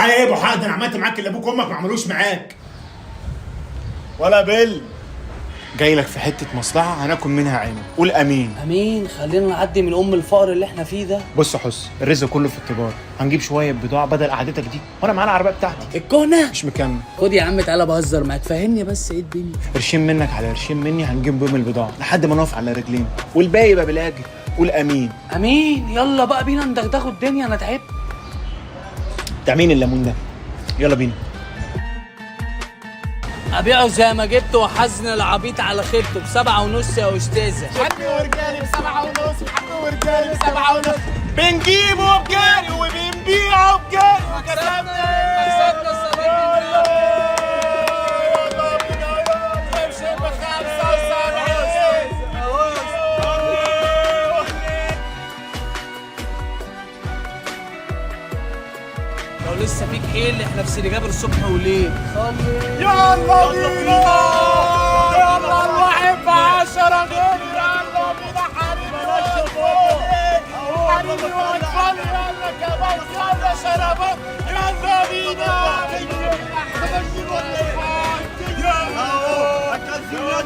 ايه ابو حق؟ ده انا عملت معاك اللي ابوك وامك ما عملوش معاك. ولا بل جاي لك في حته مصلحه هناكل منها عينك، قول امين. امين. خلينا نعدي من الفقر اللي احنا فيه ده. بص يا حس، الرزق كله في التجاره، هنجيب شويه بضاعه بدل قعدتك دي، وانا معايا العربيه بتاعتي الكهنه مش مكمل. خد يا عم تعالى بهزر معاك، فهمني بس ايه الدنيا. قرشين منك على قرشين مني هنجيب بيهم البضاعه لحد ما نقف على رجلين، والباقي يبقى بالاجر، قول امين. امين. يلا بقى بينا ندغدغوا الدنيا، انا تعبت. بتاع مين الليمون ده؟ يلا بينا. ابيعه زي ما جبته وحزن العبيط على خيبته ب7.5 يا استاذه. حبي ورجالي ب7.5، حبي ورجالي ب7.5، بنجيبه بجاري وبنبيعه بجاري وكسبنا لو لسه فيك حيل احنا في سيدي جابر الصبح وليل. يلا بينا، يلا الواحد ب10 غير، يلا بينا حبيبي واطفال، يلا كباب، يلا شرابات، يلا بينا يلا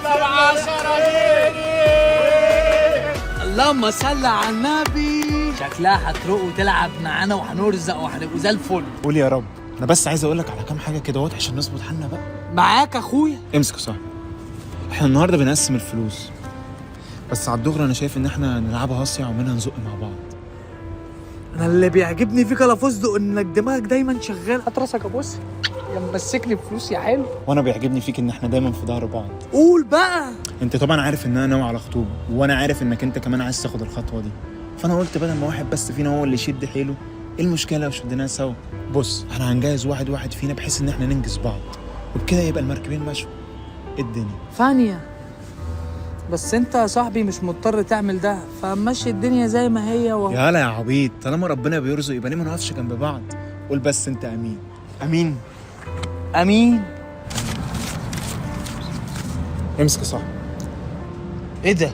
ب10 غير. اللهم صل على النبي. شكلها هتروق وتلعب معانا وهنرزق وهنبقوا زي الفل. قول يا رب. انا بس عايز اقول لك على كام حاجه كده عشان نظبط حالنا بقى. معاك اخويا. امسك يا صاحبي. احنا النهارده بنقسم الفلوس، بس على الدغري انا شايف ان احنا نلعبها هصيع ومنها نزق مع بعض. انا اللي بيعجبني فيك يا فستق انك دماغك دايما شغال. هات راسك ابص يا ممسكني فلوس يا حلو. وانا بيعجبني فيك ان احنا دايما في ظهر بعض. قول بقى. انت طبعا عارف ان انا ناوي على خطوبه، وانا عارف انك انت كمان عايز تاخد الخطوه دي، فانا قلت بدل ما واحد بس فينا هو اللي يشد حيله، ايه المشكله لو شدناها سوا؟ بص احنا هنجهز واحد فينا بحيث ان احنا ننجز بعض، وبكده يبقى المركبين مشوا. ايه الدنيا؟ ثانيه بس انت يا صاحبي مش مضطر تعمل ده، فمشي الدنيا زي ما هي يالا يا عبيط، طالما ربنا بيرزق يبقى ليه ما نقفش جنب بعض؟ قول بس انت امين. امين امين. امسك يا صاحبي. ايه ده؟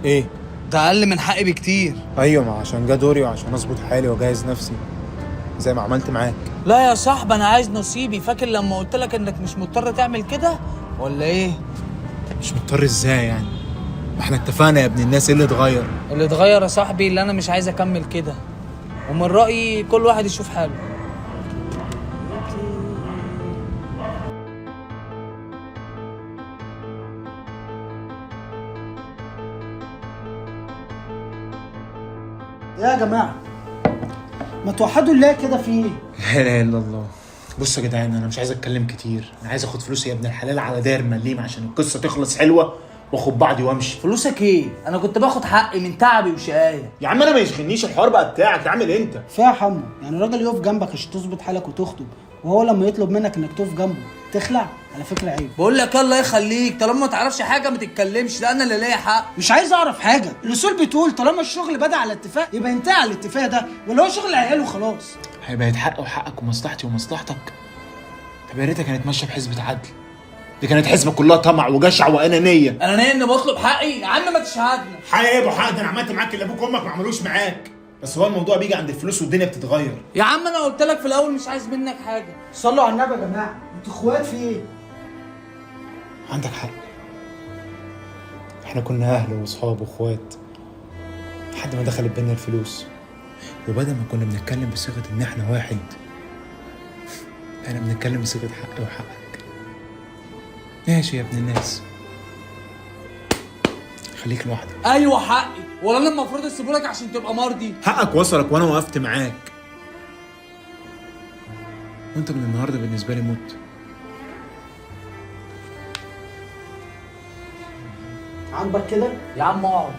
ايه ده اقل من حقي بكتير. ايوه، ما عشان جه دوري وعشان اظبط حالي واجهز نفسي زي ما عملت معاك. لا يا صاحبي انا عايز نصيبي. فاكر لما قلت لك انك مش مضطر تعمل كده ولا ايه؟ مش مضطر ازاي يعني؟ ما احنا اتفقنا يا ابن الناس. ايه اللي اتغير؟ اللي اتغير يا صاحبي اللي انا مش عايز اكمل كده، ومن رأيي كل واحد يشوف حاله. يا جماعة ما توحدوا الله كده في ايه؟ لا اله الا الله. بص يا جدعان، انا مش عايز اتكلم كتير، انا عايز اخد فلوسي يا ابن الحلال على داير مليم عشان القصه تخلص حلوه واخد بعضي وامشي. فلوسك ايه؟ انا كنت باخد حقي من تعبي وشقاية. يا عم انا ما يشغلنيش الحوار بقى بتاعك، عامل انت فيها حمو، يعني الراجل يقف جنبك عشان تظبط حالك وتخطب، وهو لما يطلب منك انك تقف جنبه تخلع؟ على فكرة عيب. بقول لك الله يخليك، طالما ما تعرفش حاجه ما تتكلمش، لا انا اللي ليا حق. مش عايز اعرف حاجة، الاصول بتقول طالما الشغل بدأ على اتفاق يبقى ينتهي على الاتفاق ده، ولا هو شغل عيال وخلاص؟ هيبقى يتحقق وحقك ومصلحتي ومصلحتك. طب يا ريتها كانت ماشيه بحسبه عدل، دي كانت حسبه كلها طمع وجشع وانانيه. انا نايم اني بطلب حقي يا عم، ما تشهدنا. حق ايه ابو حق؟ ده انا عملت معاك اللي ابوك وامك ما عملوش معاك، بس هو الموضوع بيجي عند الفلوس والدنيا بتتغير. يا عم انا قلت لك في الاول مش عايز منك حاجه. صلوا على النبي يا جماعة، انتوا اخوات في ايه؟ عندك حق، احنا كنا اهل واصحاب واخوات لحد ما دخلت بينا الفلوس، وبدل ما كنا بنتكلم بصيغه ان احنا واحد، احنا بنتكلم بصيغه حقي وحقك. ماشي يا ابن الناس، خليك لوحدك. ايوه حقي، ولا انا المفروض اسيبهولك عشان تبقى مرضي؟ حقك وصلك وانا وقفت معاك، وانت من النهارده بالنسبه لي موت. عاجبك كده؟ يا عم اقعد.